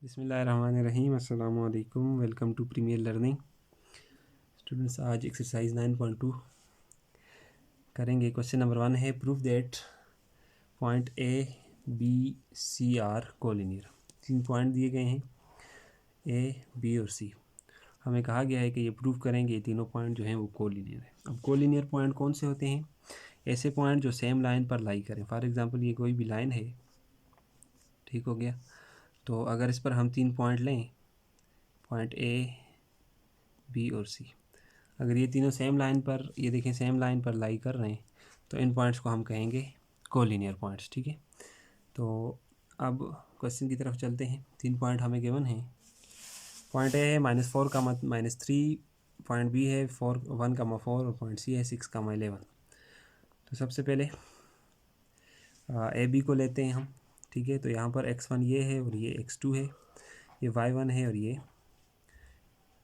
बिस्मिल्लाहिर्रहमानिर्रहीम अस्सलामु अलैकुम। Welcome to premier learning. Students, आज एक्सरसाइज 9.2 करेंगे। क्वेश्चन नंबर 1 है, proof that point A B C are collinear. 3 point दिए गए हैं, ए बी और सी। हमें कहा गया है कि ये प्रूफ करेंगे ये तीनों पॉइंट जो हैं वो कोलिनियर है। अब कोलिनियर पॉइंट कौन से होते हैं? ऐसे पॉइंट जो सेम लाइन पर लाई करें। फॉर एग्ज़ाम्पल ये कोई भी लाइन है, ठीक हो गया। तो अगर इस पर हम 3 पॉइंट लें, पॉइंट ए बी और सी, अगर ये तीनों सेम लाइन पर, ये देखें सेम लाइन पर लाई कर रहे हैं, तो इन पॉइंट्स को हम कहेंगे कोलिनियर पॉइंट्स। ठीक है, तो अब क्वेश्चन की तरफ चलते हैं। 3 पॉइंट हमें गिवन हैं। पॉइंट ए है -4, -3, पॉइंट बी है 1,4 और पॉइंट सी है 6,11। तो सबसे पहले ए बी को लेते हैं हम। ठीक है, तो यहाँ पर x1 ये है और ये x2 है, ये y1 है और ये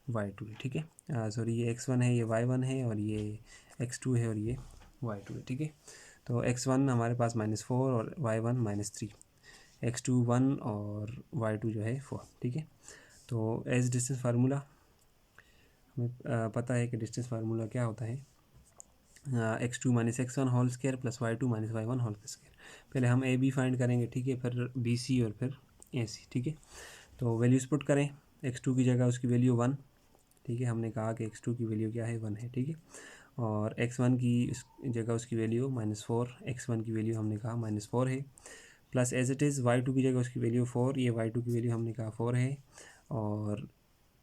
y2 है। ठीक है, सॉरी, ये x1 है, ये y1 है और ये x2 है और ये y2 है। ठीक है, तो x1 हमारे पास -4 और y1 -3, x2 1 और y2 जो है 4। ठीक है, तो एज डिस्टेंस फार्मूला हमें पता है कि डिस्टेंस फार्मूला क्या होता है, x2 - x1 whole square plus y2 - y1 whole square. पहले हम ए बी फाइंड करेंगे, ठीक है, फिर बी सी और फिर ए सी। ठीक है, तो वैल्यूज पुट करें। x2 की जगह उसकी वैल्यू 1, ठीक है, हमने कहा कि x2 की वैल्यू क्या है, 1 है। ठीक है, और x1 की जगह उसकी वैल्यू -4, x1 की वैल्यू हमने कहा -4 है, plus as it is y2 की जगह उसकी वैल्यू 4, ये y2 की वैल्यू हमने कहा 4 है, और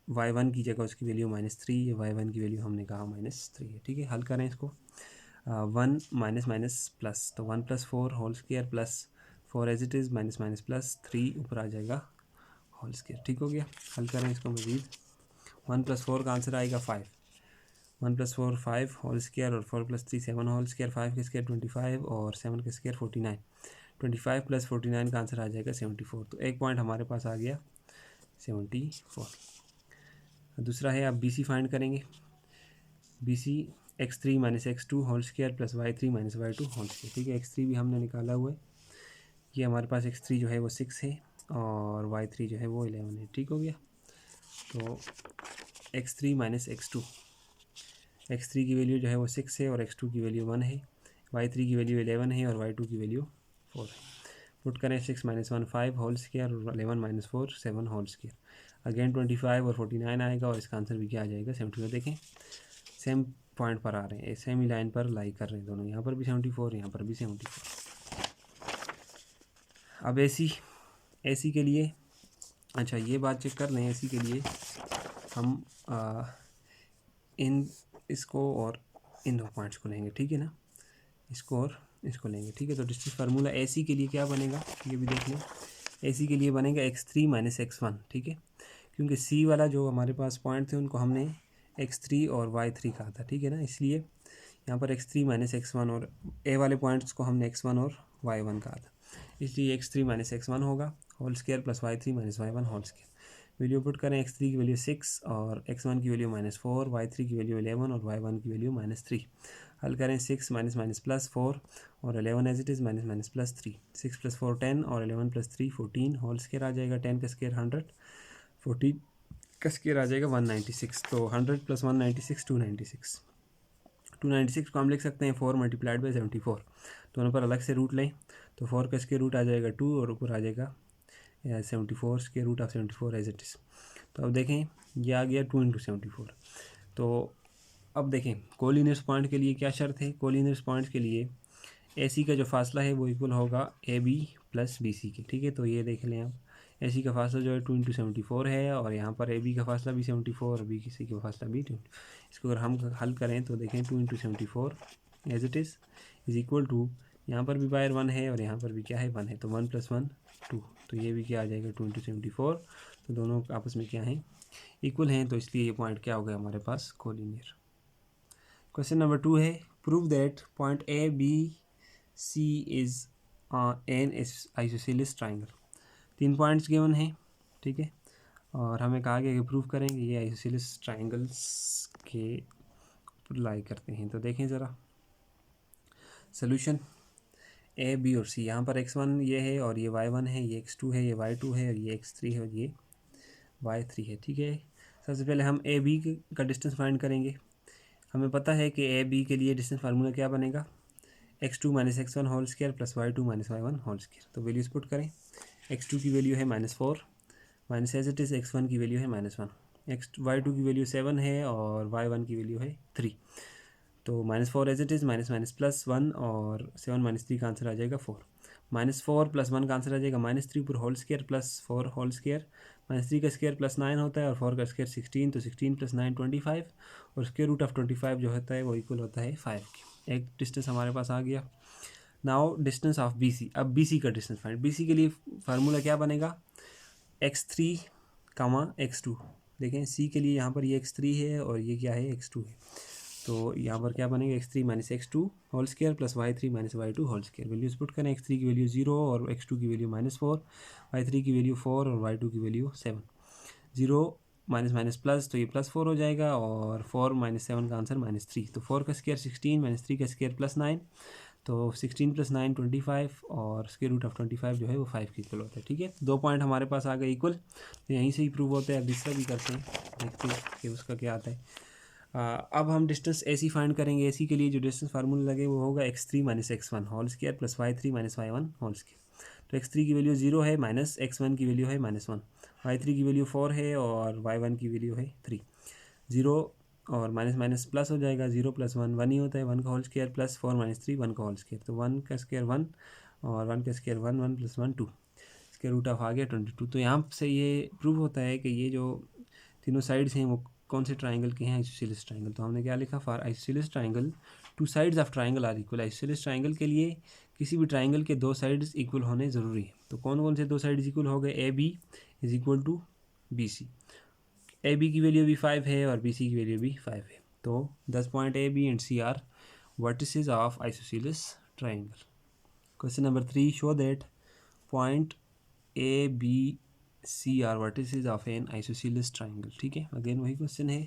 y1 की जगह उसकी वैल्यू -3, ये y1 की वैल्यू हमने कहा -3 है। ठीक है, हल करें इसको। 1 माइनस माइनस प्लस, तो 1 + 4 whole square plus 4 as it is minus minus plus 3 ऊपर आ जाएगा होल स्क्वायर। ठीक हो गया, हल करें इसको मज़ीद। 1 + 4 का आंसर आएगा 5, 1 + 4 5 होल स्क्वायर और 4 + 3 7 होल स्क्वायर, 5 के स्क्वायर 25 और 7 के स्क्वायर 49, 25 + 49 का आंसर आ जाएगा 74। तो एक पॉइंट हमारे पास आ गया 74। दूसरा है, आप बी सी फाइंड करेंगे। B C x3 - x2 whole square plus y3 - y2 whole square. ठीक है, x3 भी हमने निकाला हुआ है, ये हमारे पास x3 जो है वो 6 है और y3 जो है वो 11 है। ठीक हो गया, तो x3 - x2, x3 की वैल्यू जो है वो 6 है और x2 की वैल्यू 1 है, y3 की वैल्यू 11 है और y2 की वैल्यू 4 है। पुट करें, 6 - 1 5 होल स्क्वायर और 11 - 4 7 होल स्क्वायर। अगेन 25 और 49 आएगा और इसका आंसर भी क्या आ जाएगा 74। देखें सेम पॉइंट पर आ रहे हैं, सेम ही लाइन पर लाई कर रहे हैं दोनों, यहाँ पर भी 74, यहाँ पर भी 74। अब एसी के लिए, अच्छा ये बात चेक कर लें, एसी के लिए हम इसको और इन 2 पॉइंट्स को लेंगे। ठीक है ना, इसको और इसको लेंगे। ठीक है, तो डिस्टेंस फार्मूला एसी के लिए क्या बनेगा, ये भी देख लें। एसी के लिए बनेगा x3 - x1। ठीक है, क्योंकि सी वाला जो हमारे पास पॉइंट थे उनको हमने x3 और y3 कहा था। ठीक है ना, इसलिए यहाँ पर x3 - x1 और ए वाले पॉइंट्स को हमने x1 और y1 कहा था, इसलिए x3 - x1 होगा whole square plus y3 - y1 whole square. Value put करें, x3 की वैल्यू 6 और x1 की वैल्यू -4, y3 की वैल्यू 11 और y1 की वैल्यू -3। हल करें, 6 माइनस माइनस प्लस 4 और 11 as it is minus minus plus 3, 6 + 4 10 और 11 + 3 14 होल स्क्वायर आ जाएगा, 10 का स्क्वायर 100, 14 का स्क्वायर आ जाएगा 196। तो 100 + 196 296, 296 को हम लिख सकते हैं 4 × 74। दोनों पर अलग से रूट लें तो 4 का स्क्वायर रूट आ जाएगा 2 और ऊपर आ जाएगा 74 square root of 74 as it is. तो अब देखें ये आ गया 2 × 74। तो अब देखें कोलिनियर्स पॉइंट के लिए क्या शर्त है। कोलिनियर्स पॉइंट के लिए एसी का जो फासला है वो इक्वल होगा A B plus B C के। ठीक है, तो ये देख लें आप, एसी का फासला जो है 2 × 74 है और यहाँ पर ए बी का फासला भी 74 और बी सी का फासला भी 20। इसको अगर हम हल करें तो देखें 2 × 74 as it is equal to, यहाँ पर भी बायर 1 है और यहाँ पर भी क्या है 1 है, तो 1 + 1 2, तो ये भी क्या आ जाएगा 2 × 74। तो दोनों आपस में क्या हैं, इक्वल हैं, तो इसलिए ये पॉइंट क्या हो गया हमारे पास कोलिनियर। क्वेश्चन नंबर 2 है, prove that point A B C is an isosceles triangle. 3 points given हैं, ठीक है, और हमें कहा गया कि प्रूव करेंगे ये आइसोसेलेस ट्राइंगल्स के लाई करते हैं। तो देखें ज़रा सोल्यूशन, ए बी और सी। यहाँ पर x1 ये है और ये y1 है, ये x2 है, ये y2 है और ये x3 है और ये y3 है। ठीक है, सबसे पहले हम ए बी का डिस्टेंस फाइंड करेंगे। हमें पता है कि ए बी के लिए डिस्टेंस फार्मूला क्या बनेगा, x2 minus x1 whole square plus y2 minus y1 whole square. तो वैल्यूज पुट करें, x2 की वैल्यू है -4 minus as it is x1 की वैल्यू है -1, y2 की वैल्यू 7 है और y1 की वैल्यू है 3। तो -4 as it is minus minus plus 1 और 7 माइनस 3 का आंसर आ जाएगा 4। -4 प्लस 1 का आंसर आ जाएगा -3 पर whole square plus 4 whole square. -3 का स्क्वायर प्लस 9 होता है और 4 का स्क्वायर 16, तो 16 प्लस 9 25 और स्क्वायर रूट ऑफ 25 जो होता है वो इक्वल होता है 5 के। एक डिस्टेंस हमारे पास आ गया। Now distance of B C. अब बी सी का डिस्टेंस फाइंड। बी सी के लिए फार्मूला क्या बनेगा, x3 कामा x2। देखें सी के लिए यहाँ पर ये x3 है और ये क्या है x2 है, तो यहाँ पर क्या बनेगा x3 minus x2 whole square plus y3 minus y2 whole square. Values put करें, x3 की वैल्यू 0 और x2 की वैल्यू -4, y3 की वैल्यू 4 और y2 की वैल्यू 7। 0 माइनस माइनस प्लस तो ये +4 हो जाएगा और 4 माइनस 7 का आंसर -3। तो 4 का स्क्वायर 16 माइनस 3 का स्क्वायर +9, तो 16 प्लस 9 25 और स्क्वायर रूट ऑफ 25 जो है वो 5 के इक्वल होता है। ठीक है, 2 पॉइंट हमारे पास आ गए इक्वल, तो यहीं से ही प्रूव होता है। अब दूसरा भी करते हैं, देखते हैं कि उसका क्या आता है। अब हम डिस्टेंस ए सी फाइंड करेंगे। ए सी के लिए जो डिस्टेंस फार्मूला लगे वो होगा x3 minus x1 whole square plus y3 minus y1 whole square. तो x3 की वैल्यू 0 है, माइनस x1 की वैल्यू है -1, y3 की वैल्यू 4 है और y1 की वैल्यू है 3। 0 और माइनस माइनस प्लस हो जाएगा, 0 प्लस 1 1 ही होता है, 1 का होल स्क्वायर प्लस 4 माइनस 3 1 का होल स्क्वायर। तो 1 का स्क्वायर 1 और 1 का square 1, 1 plus 1 2, square root of आ गया 22। तो यहाँ से ये प्रूव होता है कि ये जो तीनों साइड्स हैं वो कौन से ट्राइंगल के हैं, आइसोसेलेस ट्राइंगल। तो हमने क्या लिखा, for isosceles triangle 2 sides of triangle are equal. Isosceles triangle के लिए किसी भी ट्राइंगल के 2 साइड्स इक्वल होने ज़रूरी है। तो कौन कौन से 2 साइड्स इक्वल हो गए, A B is equal to B C. A B की वैल्यू भी 5 है और बी सी की वैल्यू भी 5 है। तो 10 point A B and C are vertices of isosceles triangle. Question number 3, show that point A B C are vertices of an isosceles triangle. ठीक है, अगेन वही क्वेश्चन है।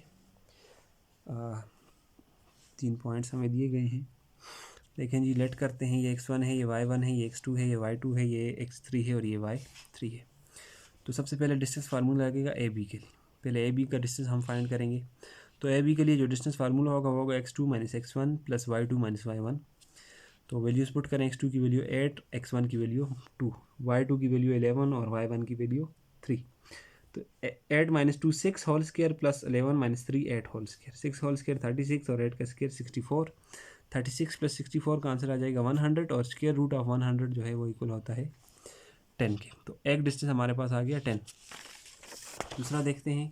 3 पॉइंट्स हमें दिए गए हैं। देखें जी, लेट करते हैं, ये x1 है, ये y1 है, ये x2 है, ये y2 है, ये x3 है और ये y3 है। तो सबसे पहले डिस्टेंस फार्मूला लगेगा ए बी के लिए। पहले ए बी का डिस्टेंस हम फाइंड करेंगे। तो ए बी के लिए जो डिस्टेंस फार्मूला होगा वो होगा x2 minus x1 plus y2 minus y1। तो वैल्यूज पुट करें, x2 की वैल्यू 8, x1 की वैल्यू 2, y2 की वैल्यू 11 और y1 की वैल्यू 3। तो 8 minus 2 6 whole square plus 11 minus 3 8 whole square. 6 whole square 36 और 8 का स्क्वायर 64। 36 प्लस 64 का आंसर आ जाएगा 100 और स्क्वायर रूट ऑफ 100 जो है वो इक्वल होता है 10 के। तो एक डिस्टेंस हमारे पास आ गया 10। दूसरा देखते हैं।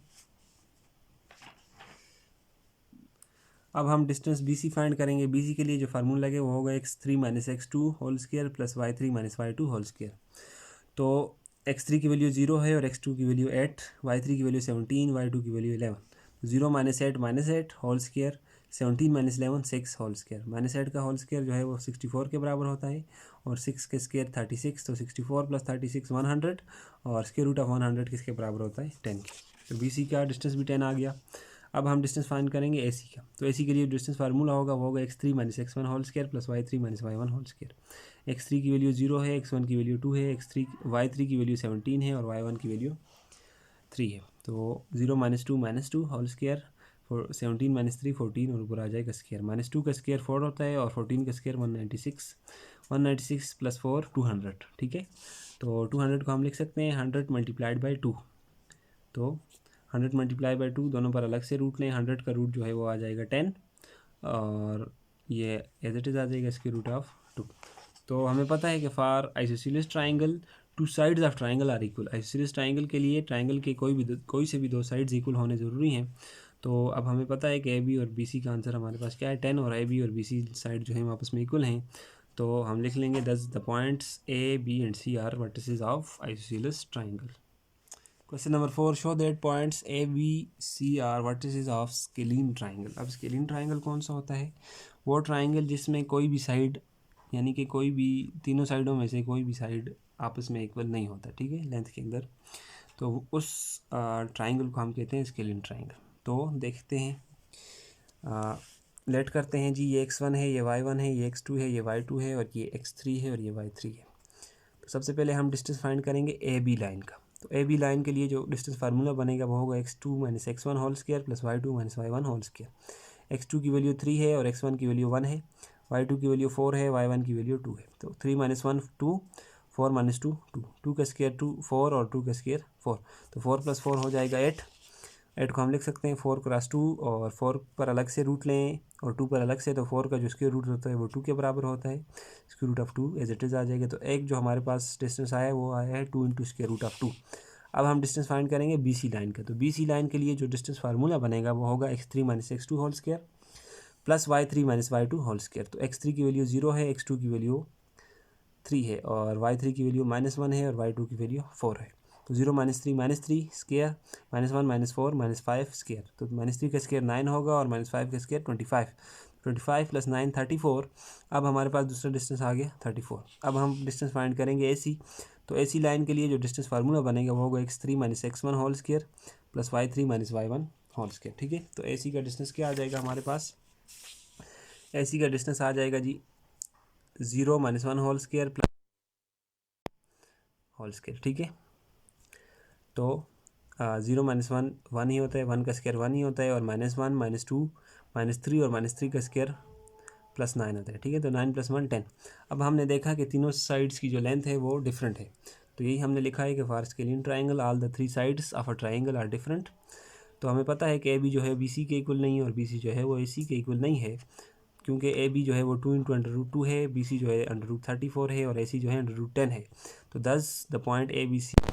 अब हम डिस्टेंस बी सी फाइंड करेंगे। बी सी के लिए जो फार्मूला लगे वो होगा x3 minus x2 whole square plus y3 minus y2 whole square. तो x3 की वैल्यू 0 है और x2 की वैल्यू 8, y3 की वैल्यू 17, y2 की value 11। 0 minus 8 whole square, 17 minus 11 6 whole square. -8 का होल स्क्वायर जो है वो 64 के बराबर होता है और 6 के स्क्वायर 36। तो 64 प्लस 36 100 और स्क्वायर रूट ऑफ 100 किसके बराबर होता है 10 के। तो बी सी का डिस्टेंस भी 10 आ गया। अब हम डिस्टेंस फाइंड करेंगे ए सी का। तो ए सी के लिए डिस्टेंस फार्मूला होगा वो होगा x3 minus x1 whole square plus y3 minus y1 whole square. x3 की वैल्यू 0 है, x1 की वैल्यू 2 है, y3 की वैल्यू 17 है और y1 की वैल्यू 3 है। तो 0 माइनस 2 होल स्क्वायर, 17 माइनस 3 14 और ऊपर आ जाएगा स्क्वायर। -2 का स्क्वायर 4 होता है और 14 का स्क्वायर 196। 196 प्लस 4 200। ठीक है, तो 200 को हम लिख सकते हैं 100 मल्टीप्लाइड बाई 2। तो 100 मल्टीप्लाई बाई 2 दोनों पर अलग से रूट लें। 100 का रूट जो है वो आ जाएगा 10 और ये एज इट इज़ आ जाएगा स्क्वायर रूट ऑफ 2। तो हमें पता है कि for isosceles triangle 2 sides of triangle are equal. Isosceles triangle के लिए ट्राइंगल के कोई से भी 2 साइड्स इक्वल होने ज़रूरी हैं। तो अब हमें पता है कि ए बी और बी सी का आंसर हमारे पास क्या है 10 और ए बी और बी सी साइड जो है आपस में इक्वल हैं। तो हम लिख लेंगे the points A B and C are vertices of isosceles triangle. Question number 4, show that points A B C are vertices of scalene triangle. अब स्केलीन ट्राइंगल कौन सा होता है, वो ट्राइंगल जिसमें कोई भी साइड यानी कि कोई भी तीनों साइडों में से कोई भी साइड आपस में इक्वल नहीं होता। ठीक है, लेंथ के अंदर। तो उस ट्राइंगल को हम कहते हैं स्केलीन ट्राइंगल। तो देखते हैं लेट करते हैं जी, ये x1 है, ये y1 है, ये x2 है, ये y2 है और ये x3 है और ये y3 है। तो सबसे पहले हम डिस्टेंस फाइंड करेंगे ए बी लाइन का। तो ए बी लाइन के लिए जो डिस्टेंस फार्मूला बनेगा वो होगा x2 minus x1 whole square plus y2 minus y1 whole square. x2 की वैल्यू 3 है और x1 की वैल्यू 1 है, y2 की वैल्यू 4 है, y1 की वैल्यू 2 है। तो 3 माइनस 1 2, 4 माइनस 2 2, 2 का स्क्वायर 2 4 और 2 का स्क्वायर 4। तो 4 प्लस 4 हो जाएगा 8। 8 को हम लिख सकते हैं 4 क्रॉस 2, और 4 पर अलग से रूट लें और 2 पर अलग से, तो 4 का जो स्क्वायर रूट होता है वो 2 के बराबर होता है। Square root of 2 as it is आ जाएगा। तो एक जो हमारे पास डिस्टेंस आया है वो आया है 2 इंटू स्क्वायर रूट ऑफ 2। अब हम डिस्टेंस फाइंड करेंगे बी सी लाइन का। तो बी सी लाइन के लिए जो डिस्टेंस फार्मूला बनेगा वो होगा x3 minus x2 whole square plus y3 minus y2 whole square. तो x3 की वैल्यू 0 है, x2 की वैल्यू 3 है और y3 की वैल्यू -1 है और y2 की वैल्यू 4 है। तो 0 माइनस थ्री स्क्वायर -1 -4 -5 स्क्वायर। तो -3 का स्क्वायर 9 होगा और -5 का स्क्वायर 25। 25 प्लस 9 34। अब हमारे पास दूसरा डिस्टेंस आ गया 34। अब हम डिस्टेंस फाइंड करेंगे ए सी। तो ए सी लाइन के लिए जो डिस्टेंस फार्मूला बनेगा वो होगा x3 minus x1 whole square plus y3 minus y1 whole square. ठीक है, तो ए सी का डिस्टेंस क्या आ जाएगा हमारे पास? ए सी का डिस्टेंस आ जाएगा जी 0 minus 1 whole square plus whole square. ठीक है, तो 0 माइनस 1 1 ही होता है, 1 का स्क्वायर 1 ही होता है और -1 -2 -3 और -3 का स्क्वायर +9 होता है। ठीक है, तो 9 + 1 10। अब हमने देखा कि तीनों साइड्स की जो लेंथ है वो डिफरेंट है। तो यही हमने लिखा है कि for scalene triangle all the 3 sides of a triangle are different. तो हमें पता है कि ए बी जो है बी सी के इक्वल नहीं है और बी सी जो है वो ए सी के इक्वल नहीं है, क्योंकि ए बी जो है वो 2 इंटू √2 है, बी सी जो है √34 है और ए सी जो है √10 है। तो thus the point A B C